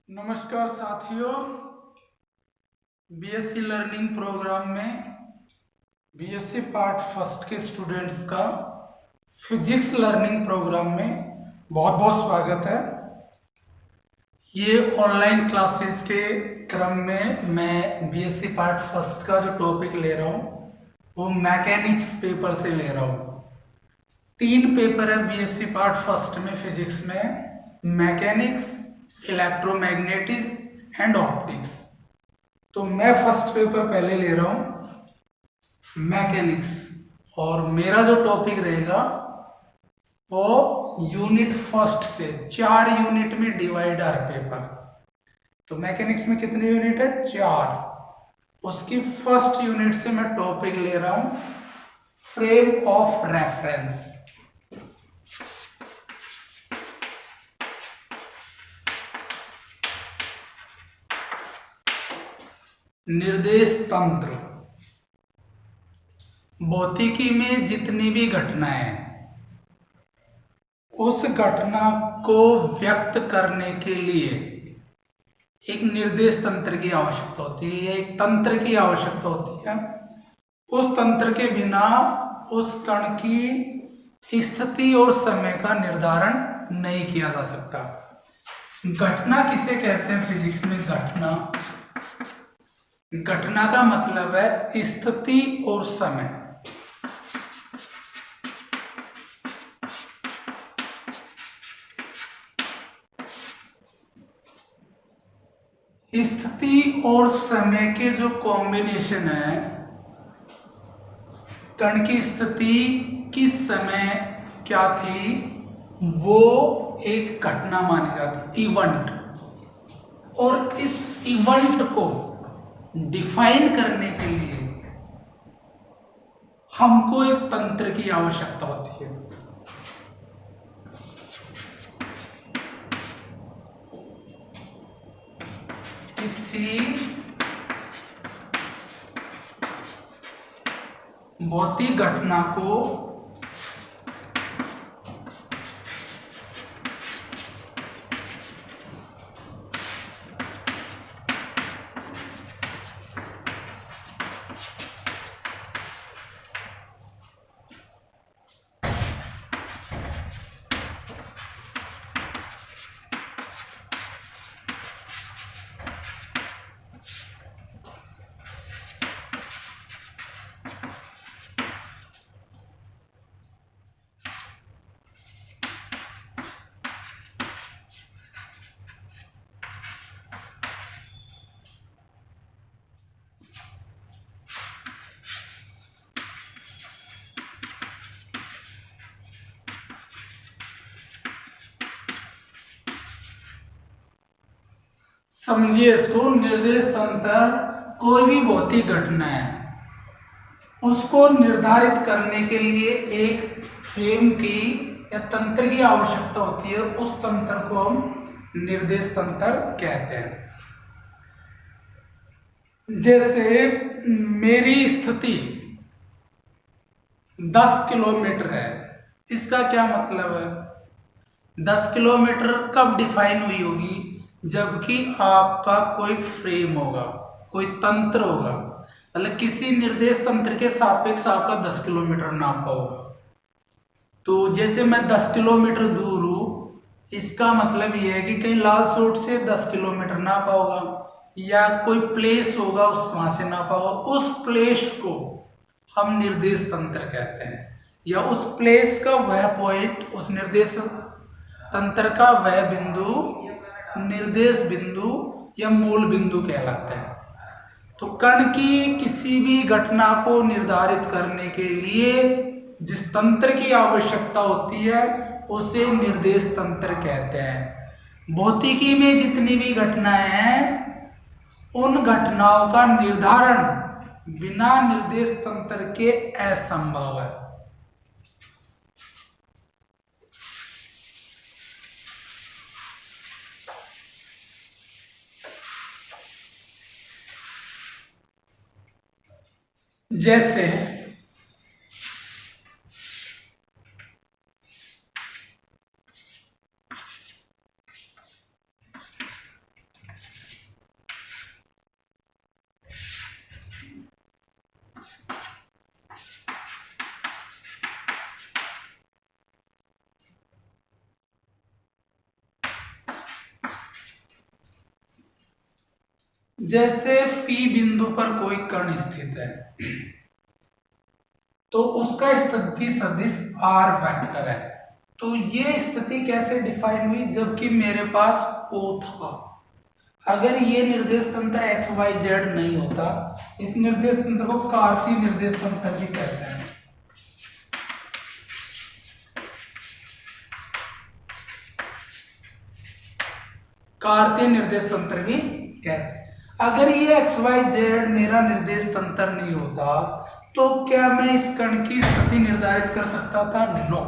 नमस्कार साथियों, BSc learning programme में बीएससी पार्ट फर्स्ट के स्टूडेंट्स का फिजिक्स लर्निंग प्रोग्राम में बहुत बहुत स्वागत है। ये ऑनलाइन क्लासेस के क्रम में मैं बीएससी पार्ट फर्स्ट का जो टॉपिक ले रहा हूँ वो मैकेनिक्स पेपर से ले रहा हूँ। 3 पेपर है बीएससी पार्ट फर्स्ट में फिजिक्स में, मैकेनिक्स, इलेक्ट्रोमैग्नेटिक एंड ऑप्टिक्स। तो मैं फर्स्ट पेपर पहले ले रहा हूं मैकेनिक्स, और मेरा जो टॉपिक रहेगा वो यूनिट फर्स्ट से 4 यूनिट में डिवाइड हर पेपर। तो मैकेनिक्स में कितने यूनिट है? 4। उसकी फर्स्ट यूनिट से मैं टॉपिक ले रहा हूं फ्रेम ऑफ रेफरेंस। निर्देश तंत्र। भौतिकी में जितनी भी घटनाएं, उस घटना को व्यक्त करने के लिए एक निर्देश तंत्र की आवश्यकता होती है या एक तंत्र की आवश्यकता होती है। उस तंत्र के बिना उस कण की स्थिति और समय का निर्धारण नहीं किया जा सकता। घटना किसे कहते हैं फिजिक्स में? घटना का मतलब है स्थिति और समय। स्थिति और समय के जो कॉम्बिनेशन है, कण की स्थिति किस समय क्या थी, वो एक घटना मानी जाती, इवेंट। और इस इवेंट को डिफाइन करने के लिए हमको एक तंत्र की आवश्यकता होती है। किसी भौतिक घटना को समझिए इसको, निर्देश तंत्र कोई भी भौतिक घटना है उसको निर्धारित करने के लिए एक फ्रेम की या तंत्र की आवश्यकता होती है। उस तंत्र को हम निर्देश तंत्र कहते हैं। जैसे मेरी स्थिति 10 किलोमीटर है, इसका क्या मतलब है? 10 किलोमीटर कब डिफाइन हुई होगी? जबकि आपका कोई फ्रेम होगा, कोई तंत्र होगा, मतलब किसी निर्देश तंत्र के सापेक्ष आपका 10 किलोमीटर नापा होगा। तो जैसे मैं 10 किलोमीटर दूर हूं, इसका मतलब यह है कि कहीं लाल सोट से 10 किलोमीटर नापा होगा, या कोई प्लेस होगा उस वहां से नापा होगा। उस प्लेस को हम निर्देश तंत्र कहते हैं, या उस प्लेस का वह पॉइंट, उस निर्देश तंत्र का वह बिंदु निर्देश बिंदु या मूल बिंदु कहलाता है। तो कण की किसी भी घटना को निर्धारित करने के लिए जिस तंत्र की आवश्यकता होती है उसे निर्देश तंत्र कहते हैं। भौतिकी में जितनी भी घटनाएं हैं, उन घटनाओं का निर्धारण बिना निर्देश तंत्र के असंभव है। जैसे जैसे P बिंदु पर कोई कण स्थित है तो उसका स्थिति सदिश r वेक्टर है। तो ये स्थिति कैसे डिफाइन हुई, जबकि मेरे पास O था। अगर ये निर्देश तंत्र एक्स वाई जेड नहीं होता, इस निर्देश तंत्र को कार्तीय निर्देश तंत्र भी कहते हैं। कार्तीय निर्देश तंत्र भी कहते हैं। अगर ये एक्स वाई जेड मेरा निर्देश तंत्र नहीं होता तो क्या मैं इस कण की स्थिति निर्धारित कर सकता था? नो,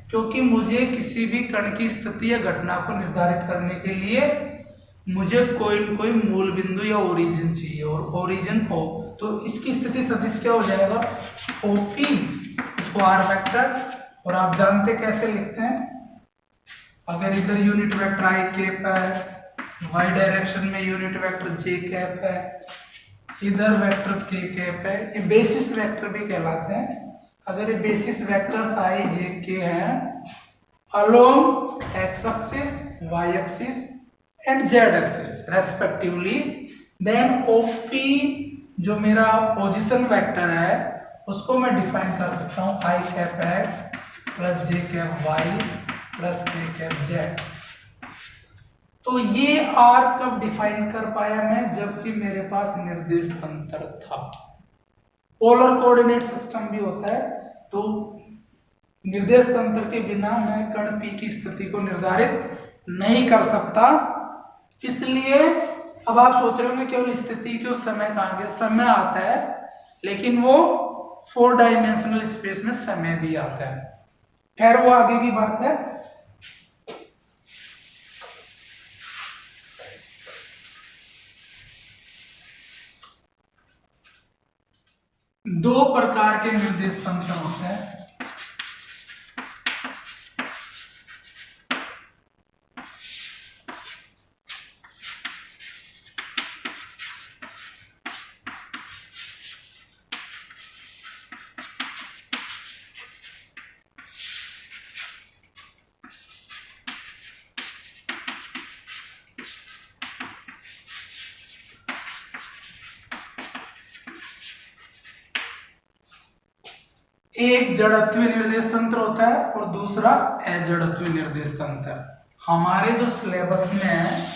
क्योंकि मुझे किसी भी कण की स्थिति या घटना को निर्धारित करने के लिए मुझे कोई न कोई मूल बिंदु या ओरिजिन चाहिए, और ओरिजिन हो तो इसकी स्थिति सदिश क्या हो जाएगा? ओपी, उसको आर वेक्टर। और आप जानते कैसे लिखते हैं? अगर इधर यूनिट वेक्टर आई कैप है, वाई डायरेक्शन में यूनिट वेक्टर जे कैप है, इधर वेक्टर के कैप है, ये बेसिस वेक्टर भी कहलाते हैं। अगर ये बेसिस वेक्टर्स आई जे के हैं along x axis, y axis and z axis respectively, then OP जो मेरा पोजीशन वेक्टर है उसको मैं डिफाइन कर सकता हूं आई कैप एक्स प्लस जे कैप वाई प्लस के कैप जेड। तो ये आर कब डिफाइन कर पाया मैं? जबकि मेरे पास निर्देश तंत्र था। पोलर कोऑर्डिनेट सिस्टम भी होता है, तो निर्देश तंत्र के बिना मैं कण P की स्थिति को निर्धारित नहीं कर सकता। इसलिए अब आप सोच रहे होंगे केवल स्थिति क्यों, समय कहां गया? समय आता है, लेकिन वो 4 डायमेंशनल स्पेस में समय भी आता है। खैर वो आगे की बात है। दो प्रकार के निर्देश तंत्र होते हैं। एक जड़त्वीय निर्देश तंत्र होता है और दूसरा अजड़त्वीय निर्देश तंत्र। हमारे जो सिलेबस में है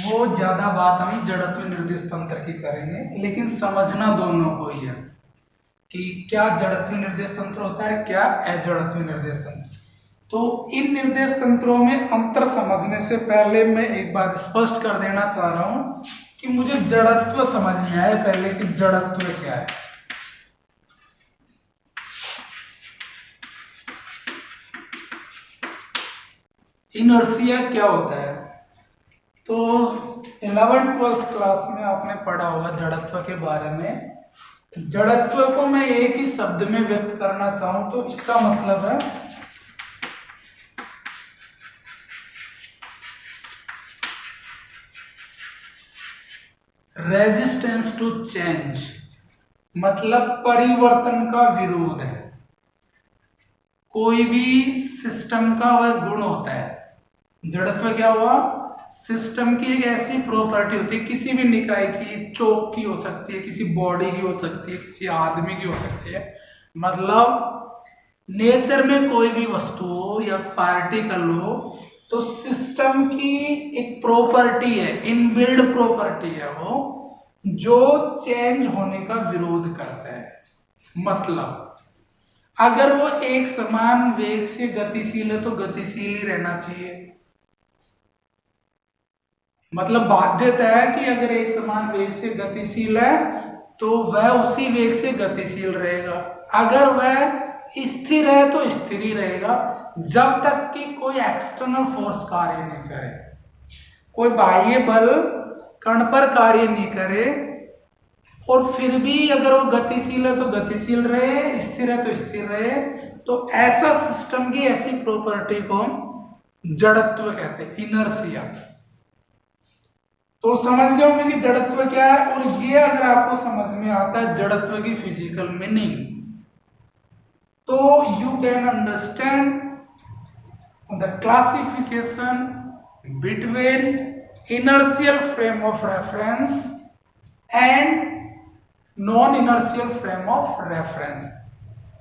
वो ज्यादा बात हम जड़त्वीय निर्देश तंत्र की करेंगे, लेकिन समझना दोनों को ही है कि क्या जड़त्वीय निर्देश तंत्र होता है, क्या अजड़त्वीय निर्देश तंत्र। तो इन निर्देश तंत्रों में अंतर समझने से पहले मैं एक बात स्पष्ट कर देना चाह रहा हूं कि मुझे जड़त्व समझ में आए पहले कि जड़त्व क्या है। इनर्शिया क्या होता है? तो 11th-12th क्लास में आपने पढ़ा होगा जड़त्व के बारे में। जड़त्व को मैं एक ही शब्द में व्यक्त करना चाहूं तो इसका मतलब है रेजिस्टेंस टू चेंज, मतलब परिवर्तन का विरोध है। कोई भी सिस्टम का वह गुण होता है। जड़त्व क्या हुआ? सिस्टम की एक ऐसी प्रॉपर्टी होती है, किसी भी निकाय की, चौक की हो सकती है, किसी बॉडी की हो सकती है, किसी आदमी की हो सकती है। मतलब नेचर में कोई भी वस्तु हो या पार्टिकल हो तो सिस्टम की एक प्रॉपर्टी है, इनबिल्ड प्रॉपर्टी है वो, जो चेंज होने का विरोध करता है। मतलब अगर वो एक समान वेग से गतिशील है तो गतिशील ही रहना चाहिए। मतलब बाध्यता है कि अगर एक समान वेग से गतिशील है तो वह उसी वेग से गतिशील रहेगा। अगर वह स्थिर है तो स्थिर ही रहेगा, जब तक कि कोई एक्सटर्नल फोर्स कार्य नहीं करे, कोई बाह्य बल कण पर कार्य नहीं करे। और फिर भी अगर वो गतिशील है तो गतिशील रहे, स्थिर है तो स्थिर रहे। तो ऐसा सिस्टम की ऐसी प्रॉपर्टी को जड़त्व कहते हैं, इनर्शिया। तो समझ गए होंगे कि जड़त्व क्या है। और ये अगर आपको समझ में आता है जड़त्व की फिजिकल मीनिंग, तो you can understand the classification between inertial frame of reference and non inertial frame of reference.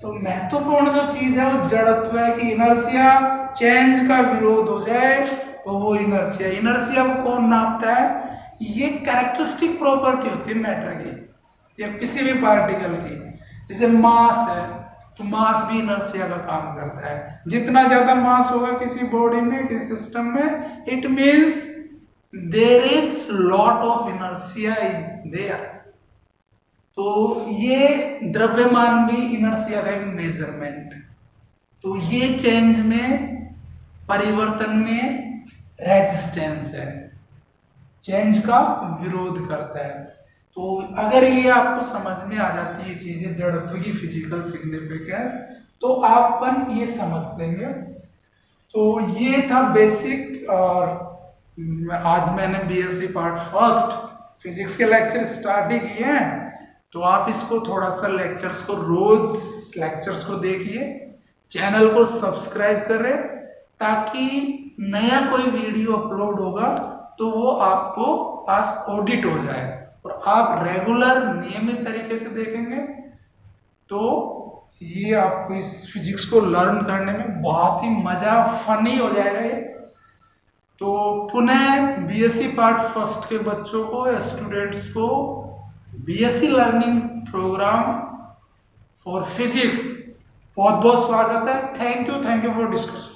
तो महत्वपूर्ण जो चीज है वो जड़त्व है कि इनर्शिया चेंज का विरोध हो जाए तो वो इनर्शिया। इनर्शिया को कौन नापता है? ये कैरेक्टरिस्टिक प्रॉपर्टी होती है मैटर की या किसी भी पार्टिकल की। जैसे मास है तो मास भी इनर्शिया का काम करता है। जितना ज्यादा मास होगा किसी बॉडी में, किसी सिस्टम में, it means there is lot of inertia is there. तो ये द्रव्यमान भी इनर्शिया का एक मेजरमेंट। तो ये चेंज में, परिवर्तन में रेजिस्टेंस है, चेंज का विरोध करता है। तो अगर ये आपको समझ में आ जाती है चीजें, जड़त्व की फिजिकल सिग्निफिकेंस, तो आप अपन ये समझ लेंगे। तो ये था बेसिक। और आज मैंने बीएससी पार्ट फर्स्ट फिजिक्स के लेक्चर स्टार्ट ही किए हैं, तो आप इसको थोड़ा सा लेक्चर्स को, रोज लेक्चर्स को देखिए, चैनल को सब्सक्राइब करें ताकि नया कोई वीडियो अपलोड होगा तो वो आपको पास ऑडिट हो जाए और आप रेगुलर नियमित तरीके से देखेंगे तो ये आपको इस फिजिक्स को लर्न करने में बहुत ही मजा, फनी हो जाएगा ये। तो पुनः बीएससी पार्ट फर्स्ट के बच्चों को या स्टूडेंट्स को BSc learning program for physics बहुत बहुत स्वागत है। Thank you for discussion.